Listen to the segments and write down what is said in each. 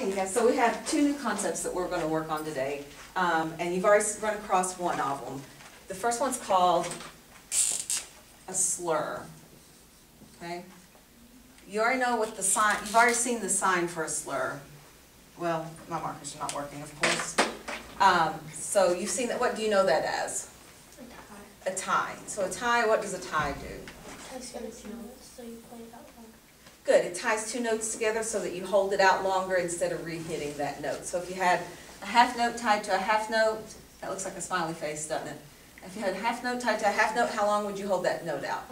Okay, you guys, so we have two new concepts that we're going to work on today, and you've already run across one of them. The first one's called a slur, okay? You already know what the sign, you've already seen the sign for a slur. Well, my markers are not working, of course. So you've seen that, what do you know that as? A tie. A tie. So a tie, what does a tie do? Ties two notes, so you play it out longer. Good, it ties two notes together so that you hold it out longer instead of re-hitting that note. So if you had a half note tied to a half note, that looks like a smiley face, doesn't it? If you had a half note tied to a half note, how long would you hold that note out?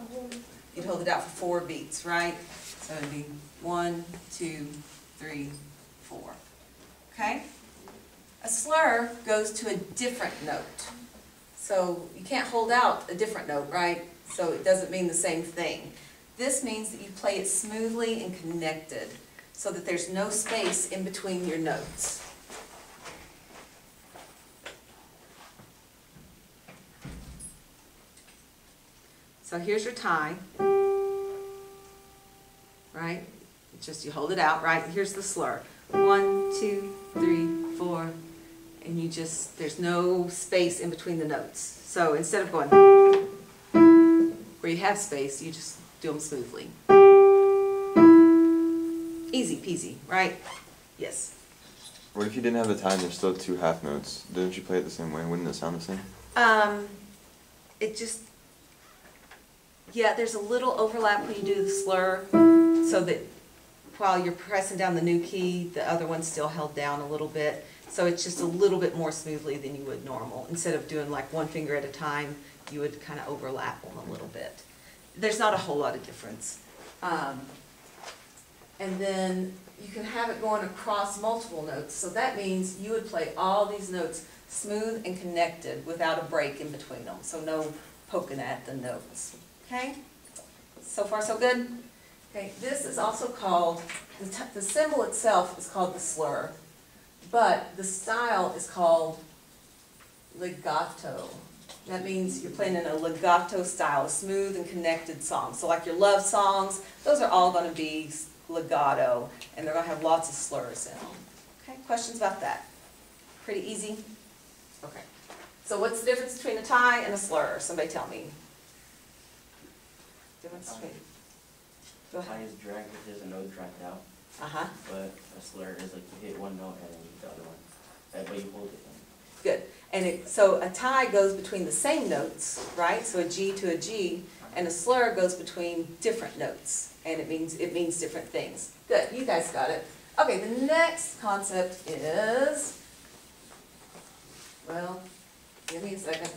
You'd hold it out for 4 beats, right? So it'd be 1, 2, 3, 4. Okay? A slur goes to a different note. So you can't hold out a different note, right? So it doesn't mean the same thing. This means that you play it smoothly and connected so that there's no space in between your notes. So here's your tie, right? Just you hold it out, right? Here's the slur. 1, 2, 3, 4, and you just, there's no space in between the notes. So instead of going where you have space, you just do them smoothly. Easy peasy, right? Yes. What if you didn't have the tie and there's still 2 half notes? Didn't you play it the same way? Wouldn't it sound the same? It just, yeah, there's a little overlap when you do the slur, so that while you're pressing down the new key, the other one's still held down a little bit. So it's just a little bit more smoothly than you would normal. Instead of doing like one finger at a time, you would kind of overlap them a little bit. There's not a whole lot of difference. And then you can have it going across multiple notes. So that means you would play all these notes smooth and connected without a break in between them. So no poking at the notes. Okay? So far so good? Okay, this is also called, the symbol itself is called the slur, but the style is called legato. That means you're playing in a legato style, a smooth and connected song. So like your love songs, those are all going to be legato, and they're going to have lots of slurs in them. Okay, questions about that? Pretty easy? Okay. So what's the difference between a tie and a slur? Somebody tell me. Difference between... Go ahead. Tie is dragged if there's a note dragged out. Uh-huh. But a slur is like you hit one note and then the other one. That way you hold it. Good. And so a tie goes between the same notes, right? So a G to a G, and a slur goes between different notes, and it means different things. Good. You guys got it. Okay. The next concept is, well, give me a second.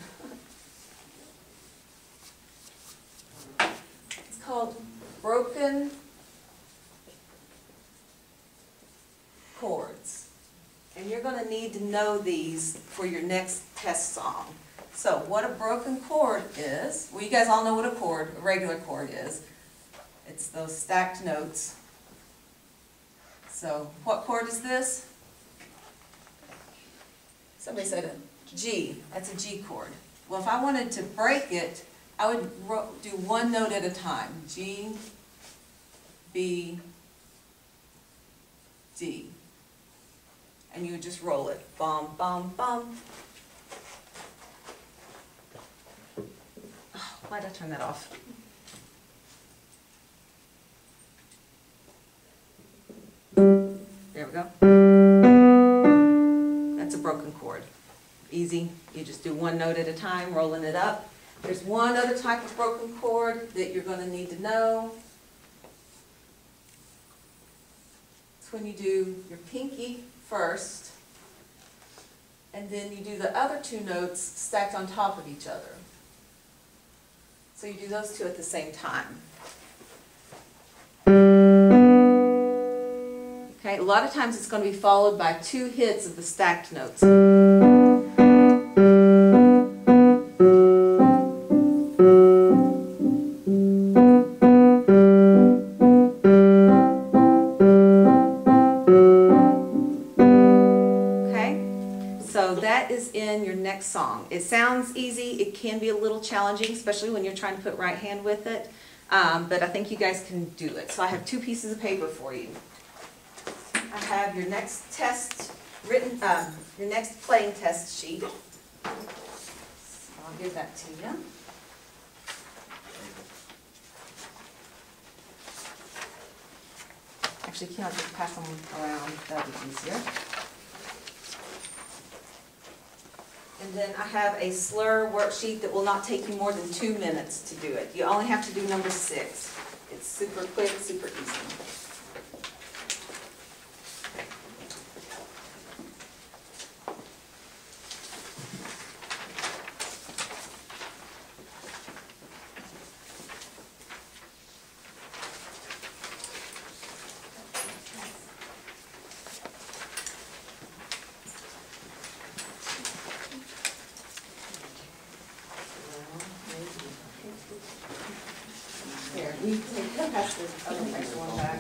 It's called broken chords. And you're going to need to know these for your next test song. So what a broken chord is, well, you guys all know what a regular chord is. It's those stacked notes. So what chord is this? Somebody said a G. That's a G chord. Well, if I wanted to break it, I would do one note at a time. G, B, D. And you would just roll it. Bum, bum, bum. Oh, why'd I turn that off? There we go. That's a broken chord. Easy. You just do one note at a time, rolling it up. There's one other type of broken chord that you're going to need to know. It's when you do your pinky first, and then you do the other 2 notes stacked on top of each other. So you do those 2 at the same time. Okay, a lot of times it's going to be followed by 2 hits of the stacked notes. In your next song. It sounds easy. It can be a little challenging, especially when you're trying to put right hand with it, but I think you guys can do it. So I have 2 pieces of paper for you. I have your next test written, your next playing test sheet. So I'll give that to you. Actually, can I just pass them around? That'd be easier. And then I have a slur worksheet that will not take you more than 2 minutes to do it. You only have to do number 6. It's super quick, super easy. Here, you can pass this other extra one back.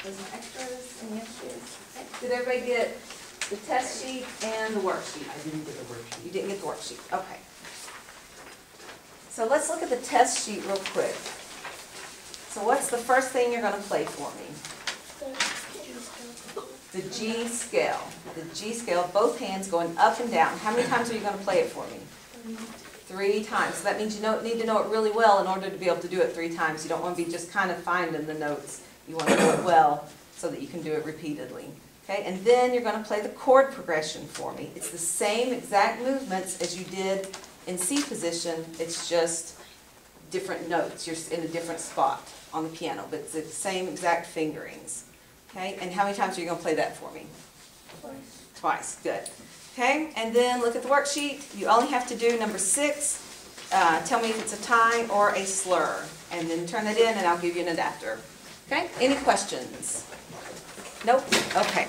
There's some extras, any extras? Did everybody get the test sheet and the worksheet? I didn't get the worksheet. You didn't get the worksheet, okay. So let's look at the test sheet real quick. So what's the first thing you're gonna play for me? The G scale. The G scale, both hands going up and down. How many times are you gonna play it for me? 3 times. So that means you need to know it really well in order to be able to do it 3 times. You don't want to be just kind of finding the notes. You want to know it well so that you can do it repeatedly. Okay, and then you're going to play the chord progression for me. It's the same exact movements as you did in C position. It's just different notes. You're in a different spot on the piano, but it's the same exact fingerings. Okay, and how many times are you going to play that for me? Twice. Twice, good. Okay, and then look at the worksheet. You only have to do number 6. Tell me if it's a tie or a slur. And then turn it in and I'll give you an adapter. Okay, any questions? Nope, okay.